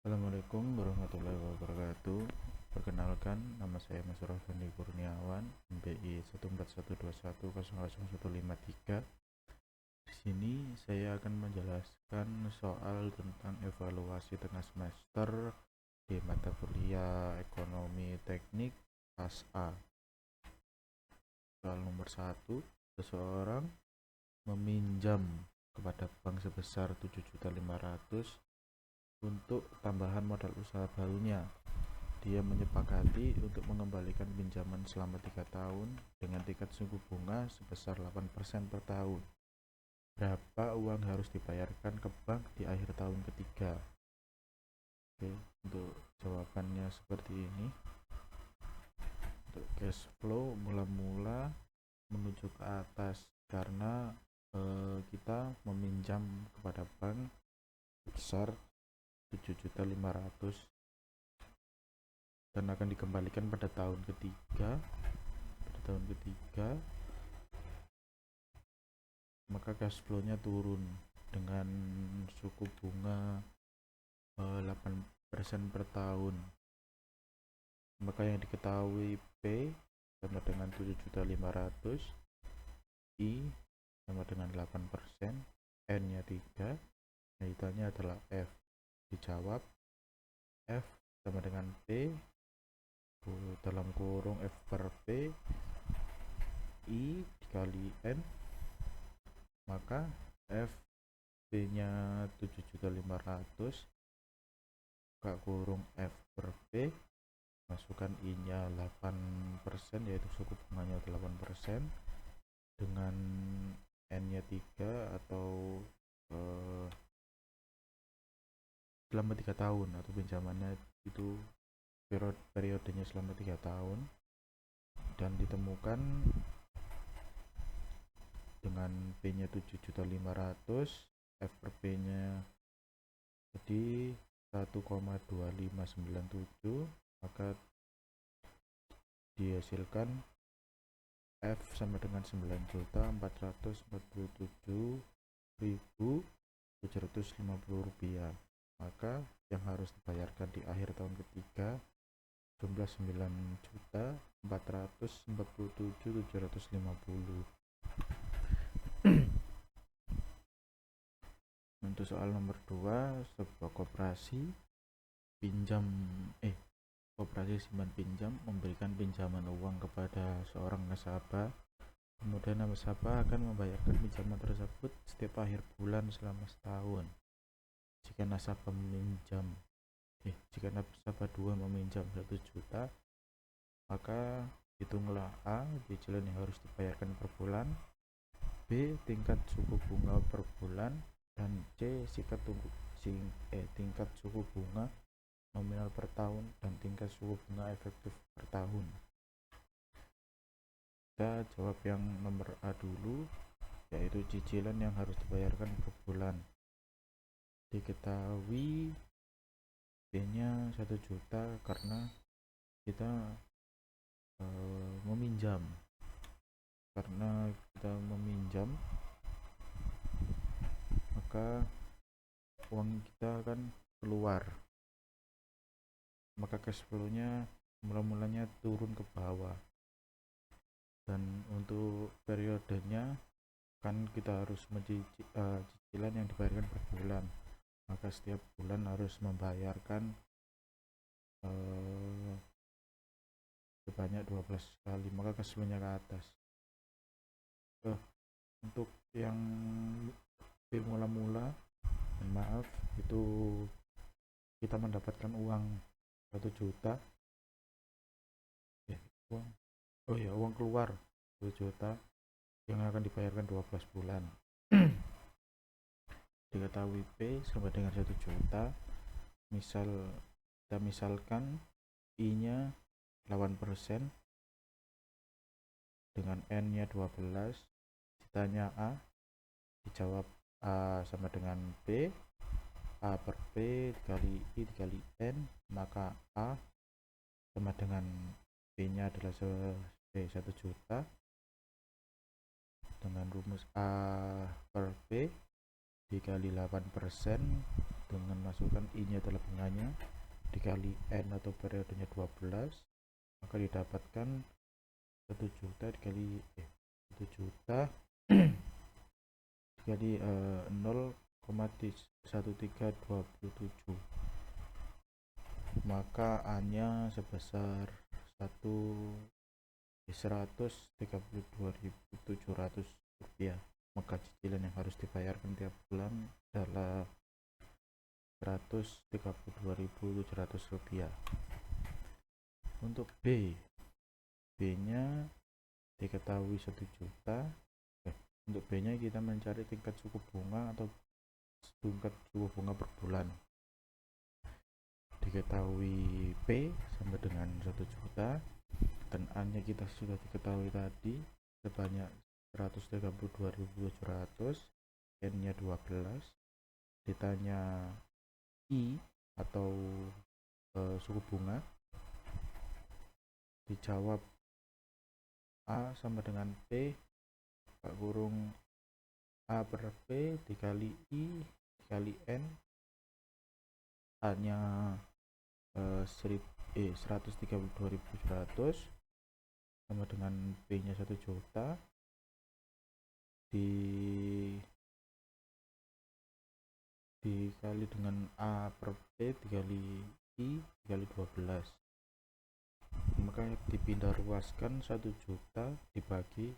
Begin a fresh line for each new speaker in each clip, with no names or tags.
Assalamualaikum warahmatullahi wabarakatuh. Perkenalkan, nama saya Mas Rafandi Kurniawan, MBI 1412100153. Di sini saya akan menjelaskan soal tentang evaluasi tengah semester di mata kuliah Ekonomi Teknik kelas A. Soal nomor 1, seseorang meminjam kepada bank sebesar 7.500.000 untuk tambahan modal usaha barunya. Dia menyepakati untuk mengembalikan pinjaman selama 3 tahun dengan tingkat suku bunga sebesar 8% per tahun. Berapa uang harus dibayarkan ke bank di akhir tahun ketiga? Oke, untuk jawabannya seperti ini. Untuk cash flow mula-mula menuju ke atas karena kita meminjam kepada bank besar 7.500.000 dan akan dikembalikan pada tahun ketiga. Maka cash flow-nya turun dengan suku bunga 8% per tahun. Maka yang diketahui P sama dengan 7.500.000, I sama dengan 8%, N-nya 3, jahitannya adalah F. Dijawab F sama dengan P dalam kurung F per P I dikali N, maka F P nya 7.500.000 buka kurung F per P, masukkan I nya 8%, yaitu suku bunganya 8%, dengan N nya 3 atau selama 3 tahun, atau pinjamannya itu periodenya selama 3 tahun, dan ditemukan dengan P nya 7.500.000, F per P nya jadi 1,2597, maka dihasilkan F sama dengan 9.447.750 rupiah. Maka yang harus dibayarkan di akhir tahun ketiga jumlah 9.447.750. Untuk soal nomor 2, sebuah koperasi simpan pinjam memberikan pinjaman uang kepada seorang nasabah. Kemudian nasabah akan membayarkan pinjaman tersebut setiap akhir bulan selama setahun. Jika nasabah 2 meminjam 1 juta, maka hitunglah A, cicilan yang harus dibayarkan per bulan, B, tingkat suku bunga per bulan, dan C, tingkat suku bunga nominal per tahun dan tingkat suku bunga efektif per tahun. Kita jawab yang nomor A dulu, yaitu cicilan yang harus dibayarkan per bulan. Diketahui B-nya 1 juta karena kita meminjam. Karena kita meminjam, maka uang kita akan keluar, maka cash flow-nya mulanya turun ke bawah. Dan untuk periodenya kan kita harus cicilan yang dibayarkan per bulan, maka setiap bulan harus membayarkan sebanyak 12 kali, maka cash flow-nya ke atas. Untuk yang B mula-mula, maaf, itu kita mendapatkan uang 1 juta, uang keluar 1 juta yang akan dibayarkan 12 bulan. Diketahui P sama dengan 1 juta, kita misalkan I nya 8% dengan N nya 12, ditanya A, dijawab A sama dengan B, A per B dikali I dikali N, maka A sama dengan B nya adalah 1 juta, dengan rumus A per B dikali 8% dengan masukkan I nya adalah bunganya dikali N atau periodenya 12, maka didapatkan 1 juta dikali 1 juta dikali 0,1327, maka A nya sebesar 132.700 rupiah. Maka cicilan yang harus dibayarkan tiap bulan adalah 132.700 rupiah. Untuk B nya diketahui 1 juta. Untuk B nya kita mencari tingkat suku bunga atau tingkat suku bunga per bulan. Diketahui P sama dengan 1 juta dan A nya kita sudah diketahui tadi sebanyak 132.700, N nya 12. Ditanya I atau suku bunga, dijawab A sama dengan P kurung A per P dikali I dikali N. A nya 132.700 sama dengan P nya 1 juta dikali dengan A per P dikali I dikali 12, maka dipindah ruaskan 1 juta dibagi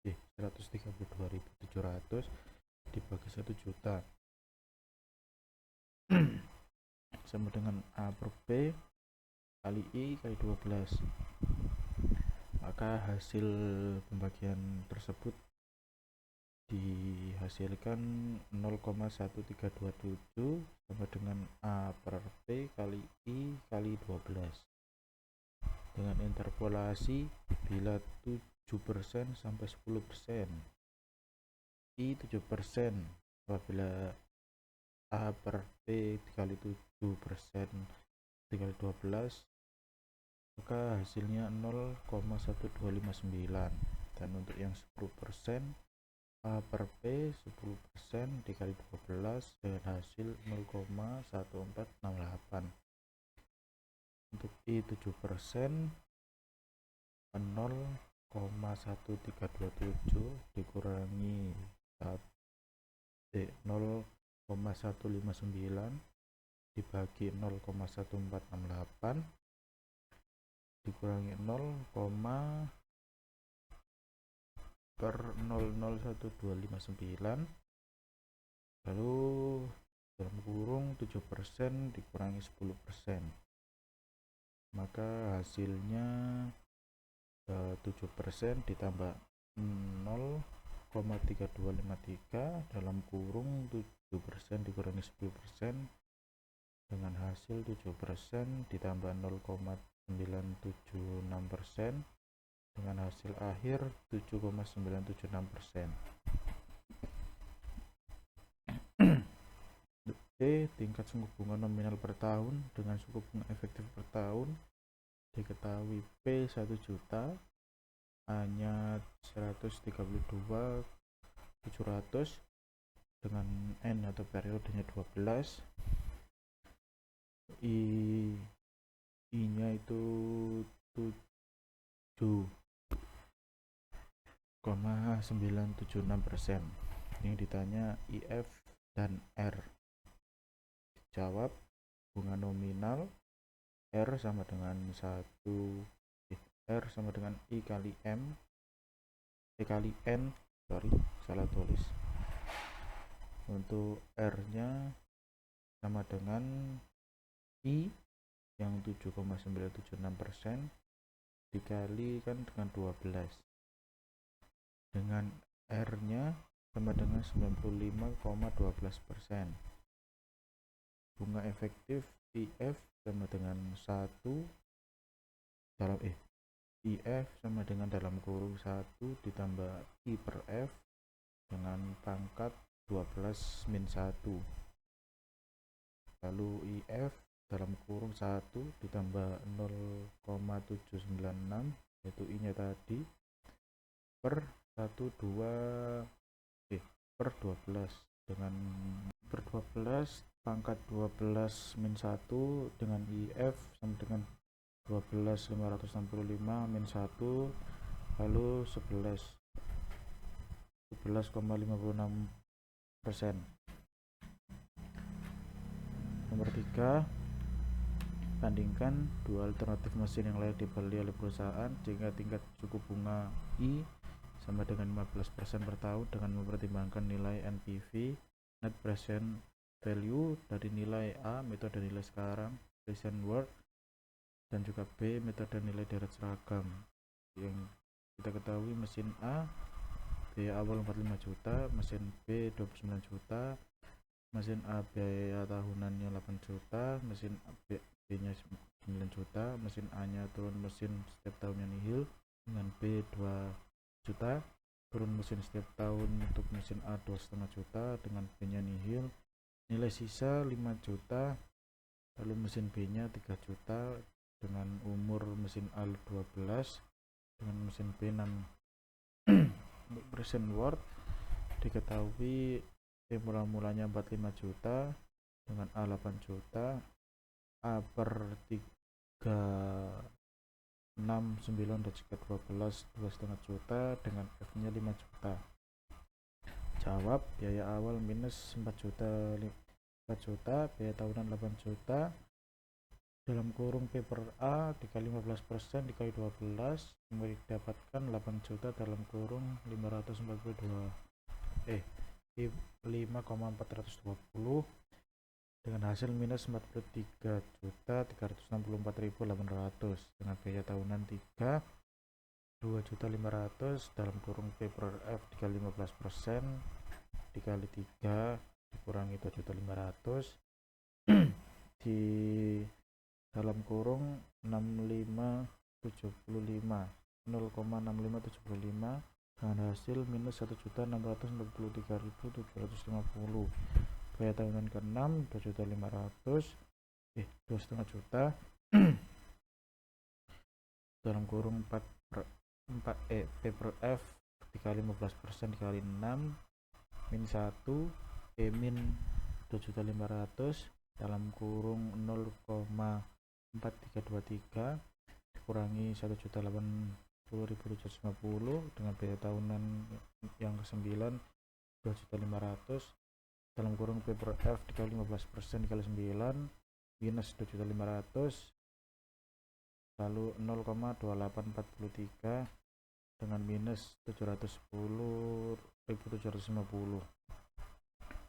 132.700 dibagi 1 juta sama dengan A per P kali I kali 12, maka hasil pembagian tersebut dihasilkan 0,1327 sama dengan A per P kali I kali 12. Dengan interpolasi, bila 7% sampai 10%, I 7%, apabila A per P dikali 7% dikali 12, maka hasilnya 0,1259. Dan untuk yang 10%, A per P 10% dikali 12 dengan hasil 0,1468. Untuk I 7%, 0,1327 dikurangi 0,159 dibagi 0,1468 dikurangi 0, per 0,01259, lalu dalam kurung 7% dikurangi 10%, maka hasilnya 7% ditambah 0,3253 dalam kurung 7% dikurangi 10% dengan hasil 7% ditambah 0,976% dengan hasil akhir 7,976%. B, tingkat suku bunga nominal per tahun dengan suku bunga efektif per tahun diketahui P 1 juta, A nya 132.700 dengan N atau periodenya 12, I nya itu 7,976%. Yang ditanya IF dan R. Jawab bunga nominal R sama dengan 1, R sama dengan I kali M, kali N, salah tulis. Untuk R nya sama dengan I yang 7,976% dikalikan dengan 12, dengan R nya sama dengan 95,12%. Bunga efektif IF sama dengan 1 dalam IF sama dengan dalam kurung 1 ditambah I per F dengan pangkat 12 min 1, lalu IF dalam kurung 1 ditambah 0,796 yaitu I nya tadi per 12 dengan per 12 pangkat 12 min 1 dengan IF sama dengan 12.565 min 1 lalu 11,56%. Nomor 3, bandingkan dua alternatif mesin yang layak dibeli oleh perusahaan jika tingkat suku bunga I sama dengan 15% per tahun dengan mempertimbangkan nilai NPV net present value dari nilai A metode nilai sekarang present worth dan juga B metode nilai deret seragam. Yang kita ketahui mesin A biaya awal 45 juta, mesin B 29 juta, mesin A biaya tahunannya 8 juta, mesin B nya 9 juta, mesin A nya turun mesin setiap tahunnya nihil dengan B 2 juta, turun mesin setiap tahun untuk mesin A 2,5 juta dengan B nya nihil, nilai sisa 5 juta, lalu mesin B nya 3 juta dengan umur mesin A 12 dengan mesin B 6. Present worth diketahui B mula-mulanya 45 juta dengan A 8 juta, A per 369 dan juga 12 2,5 juta dengan F nya 5 juta. Jawab, biaya awal minus 4 juta, biaya tahunan 8 juta, dalam kurung P per A dikali 15% dikali 12 mendapatkan 8 juta dalam kurung 5,420 dengan hasil minus 43.364.800 dengan biaya tahunan 2.500.000 dalam kurung P per F dikali 15% dikali 3 dikurangi 2.500 di dalam kurung 0,6575 dengan hasil minus 1.643.750. Biaya tahunan ke-6 2.500.000 juta dalam kurung 4 per P per F dikali 15% dikali 6 min 1 E min 2.500.000 dalam kurung 0,4323 dikurangi 1.080.750 dengan biaya tahunan yang ke-9 2.500.000 dalam kurung P per F dikali 15% dikali 9 minus 2.500.000 lalu 0,2843 dengan minus 710.750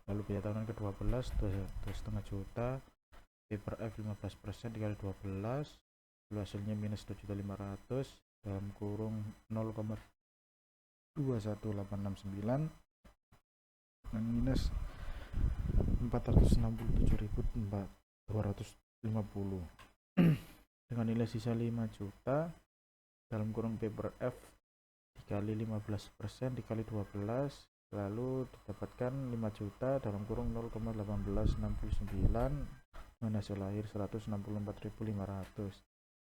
lalu biaya tahunan ke-12 2,5 juta, P per F 15% dikali 12 lalu hasilnya minus 2.500.000 dalam kurung 0,21869 dan minus 467.250 dengan nilai sisa 5 juta dalam kurung P per F dikali 15% dikali 12 lalu didapatkan 5 juta dalam kurung 0,1869 dengan hasil lahir 164.500.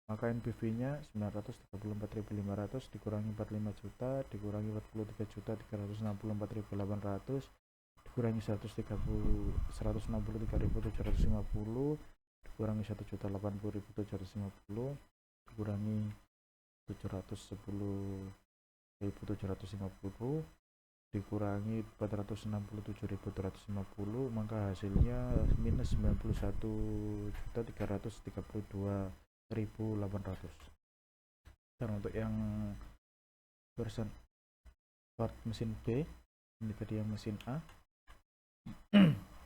Maka NPV nya 934.500 dikurangi 45 juta dikurangi 43.364.800 dikurangi 163.750 dikurangi 1.080.750 dikurangi 710.750 dikurangi 467.250 maka hasilnya minus 91.332.800. Dan untuk yang version part mesin B ini tadi yang mesin A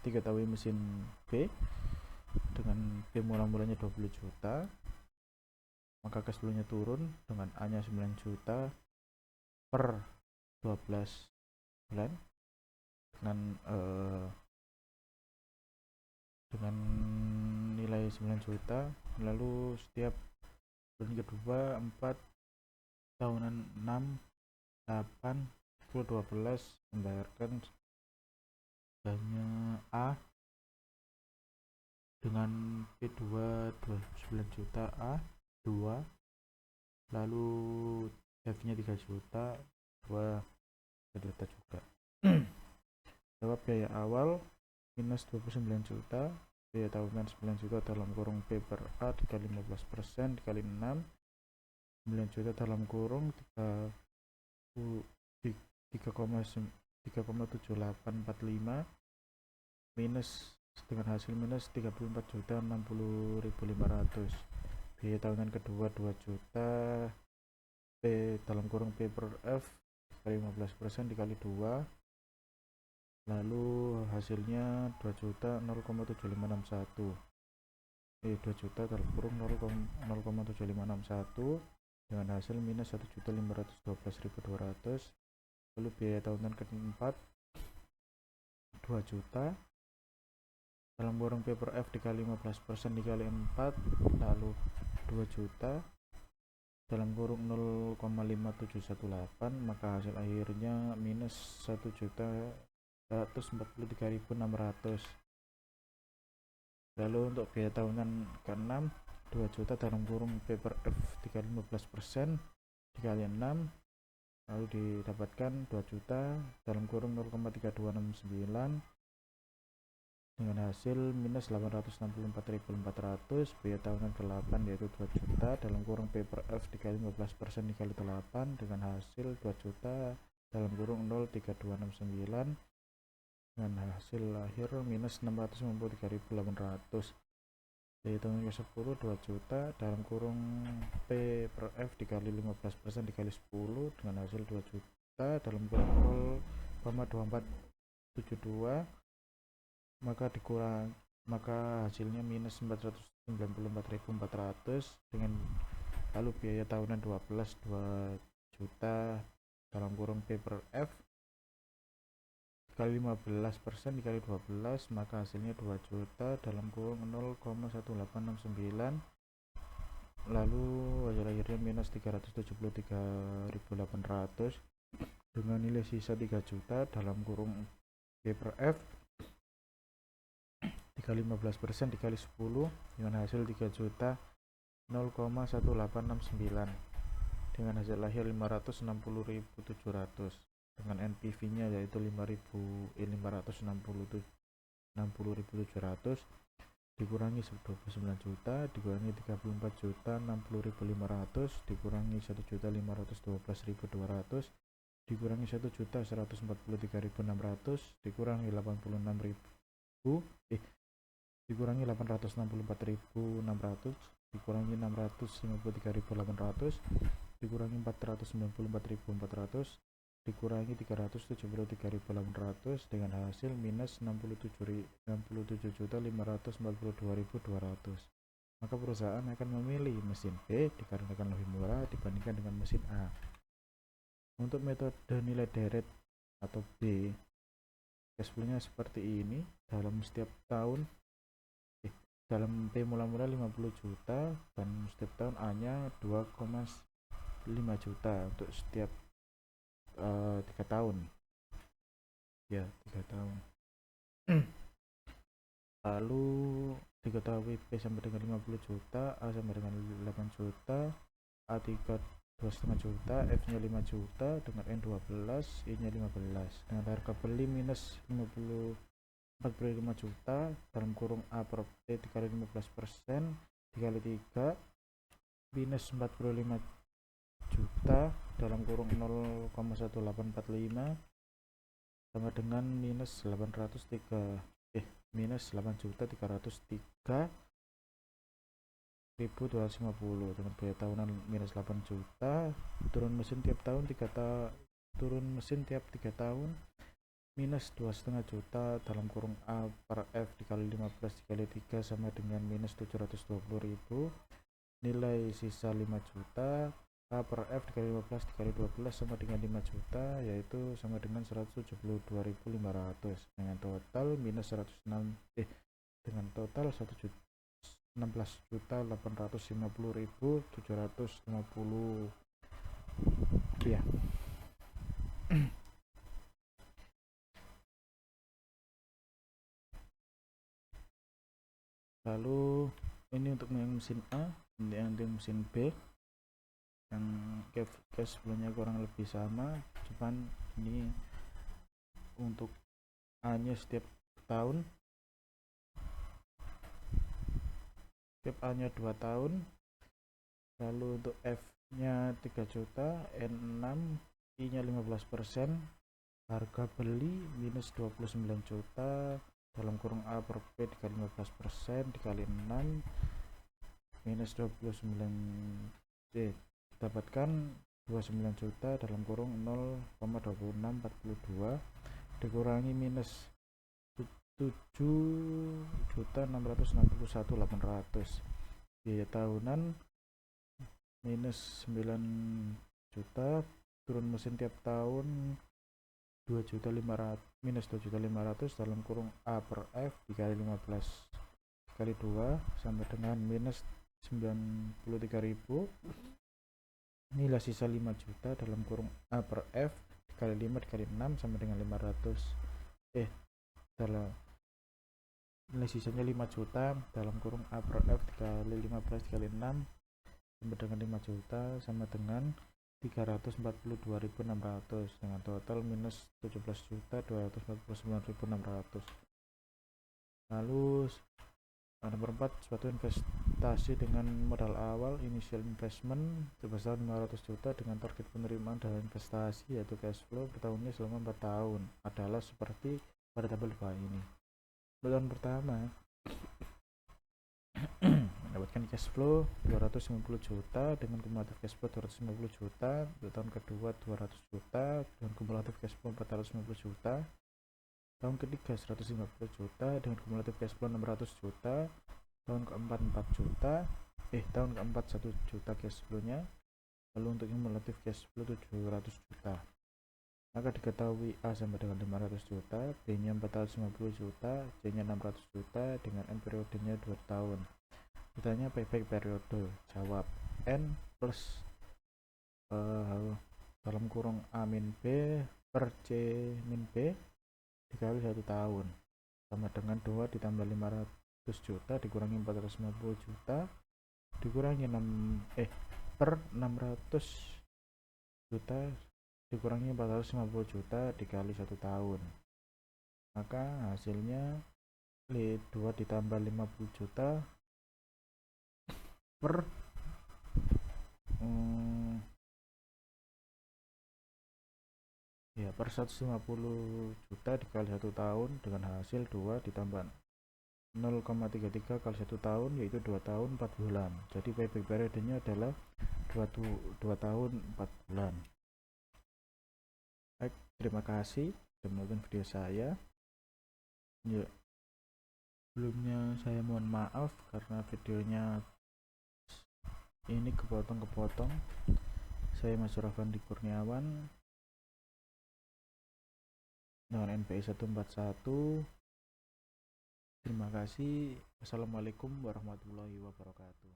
diketahui mesin B dengan B mula-mulanya 20 juta maka cash flow nya turun dengan A nya 9 juta per 12 bulan dengan nilai 9 juta lalu setiap bulan kedua 4 tahunan 6 8 10 12 membayarkan banyak A dengan P2 29 juta A 2 lalu F nya 3 juta 2 juta juga. Jawab biaya awal minus 29 juta, biaya tahunan 9 juta dalam kurung P per A dikali 15% dikali 6, 9 juta dalam kurung 3,7845 minus dengan hasil minus 34.060.500. Biaya tahunan kedua 2 juta P dalam kurung P per F dikali 15% dikali 2, lalu hasilnya 2 juta 0,7561. 2 juta dalam kurung 0,7561 dengan hasil minus 1.512.200. Lalu biaya tahunan keempat 2 juta dalam kurung P per F dikali 15% dikali 4, lalu 2 juta dalam kurung 0,5718, maka hasil akhirnya minus 1.143.600. Lalu untuk biaya tahunan ke-6 2 juta dalam kurung P per F dikali 15% dikali 6, lalu didapatkan 2 juta dalam kurung 0,3269 dengan hasil minus 864.400. Biaya tahunan ke-8 yaitu 2 juta dalam kurung P per F dikali 15% dikali 8 dengan hasil 2 juta dalam kurung 0,3269 dengan hasil akhir minus 693.800. Biaya tahunan ke-10 2 juta dalam kurung P per F dikali 15% dikali 10 dengan hasil 2 juta dalam kurung 0,2472, maka hasilnya minus 494.400 dengan lalu biaya tahunan 12 2 juta dalam kurung P per F dikali 15% dikali 12, maka hasilnya 2 juta dalam kurung 0,1869, lalu hasil akhirnya minus 373.800 dengan nilai sisa 3 juta dalam kurung P per F dikali 15% dikali 10 dengan hasil 3 juta 0,1869 dengan hasil lahir 560.700 dengan NPV nya yaitu 560.700 dikurangi 29 juta dikurangi 34 juta 60.500 dikurangi 1.512.200 dikurangi 1.143.600 dikurangi 86.000 dikurangi 864.600 dikurangi 653.800 dikurangi 494.400 dikurangi 373.800 dengan hasil minus 67.542.200. Maka perusahaan akan memilih mesin B dikarenakan lebih murah dibandingkan dengan mesin A. Untuk metode nilai deret atau B, cash flow-nya seperti ini. Dalam setiap tahun dalam P mula-mula 50 juta dan setiap tahun A-nya 2,5 juta untuk setiap 3 tahun ya, 3 tahun. Lalu diketahui P sampai dengan 50 juta, A sampai dengan 8 juta, A3 2,5 juta, F nya 5 juta dengan N 12, I nya 15 dengan harga beli minus 45 juta dalam kurung A per P dikali 15% dikali 3 minus 45 juta dalam kurung 0,1845 sama dengan minus 803.303.250 dengan biaya tahunan minus 8 juta. Turun mesin tiap tahun 3 tahun minus 2,5 juta dalam kurung A per F dikali 15 dikali 3 sama dengan minus 720.000. Nilai sisa 5 juta A per F dikali 15 dikali 12 sama dengan 5 juta, yaitu sama dengan 172.500 dengan total minus 16 juta 850.750 rupiah. Lalu ini untuk mesin A, ini untuk mesin B yang cash flow-nya kurang lebih sama, cuman ini untuk A nya setiap tahun Cap A nya 2 tahun, lalu untuk F nya 3 juta, N6, I nya 15%, harga beli minus 29 juta, dalam kurung A per P dikali 15% dikali 6 minus 29 dapatkan 29 juta dalam kurung 0,2642 dikurangi minus 7.661.800, biaya tahunan minus 9 juta, turun mesin tiap tahun 2.500 minus 2.500 dalam kurung A per F dikali 15 kali 2 sama dengan minus 93.000, nilai sisa 5 juta dalam kurung A per F dikali 5 dikali 6 sama dengan 500, dalam nilai sisanya 5 juta dalam kurung A per F dikali 15 dikali 6 sama dengan 5 juta sama dengan 342.600 dengan total minus 17.249.600. Lalu nomor 4, suatu investasi dengan modal awal initial investment sebesar 500 juta dengan target penerimaan dari investasi yaitu cash flow per tahunnya selama 4 tahun adalah seperti pada tabel bawah ini. Tahun pertama mendapatkan cash flow 250 juta dengan kumulatif cash flow 250 juta, untuk tahun kedua 200 juta dengan kumulatif cash flow 450 juta, tahun ketiga 150 juta dengan kumulatif cash flow 600 juta, tahun keempat 4 juta, tahun keempat 1 juta cash flow nya, lalu untuk kumulatif cash flow 700 juta. Maka diketahui A sama dengan 500 juta, B nya 450 juta, C nya 600 juta dengan N periodenya 2 tahun. Ditanya payback periode, jawab N plus dalam kurung A min B per C min B dikali 1 tahun sama dengan 2 ditambah 500 juta dikurangi 450 juta dikurangi per 600 juta dikurangi 450 juta dikali 1 tahun, maka hasilnya 2 ditambah 50 juta per 150 juta dikali 1 tahun dengan hasil 2 ditambah 0,33 kali 1 tahun yaitu 2 tahun 4 bulan. Jadi payback periodenya adalah 2 tahun 4 bulan. Baik, terima kasih sudah menonton video saya. Ya, sebelumnya saya mohon maaf karena videonya ini kepotong-kepotong. Saya Mas Rafandi Kurniawan dengan NPI 141. Terima kasih. Wassalamualaikum warahmatullahi wabarakatuh.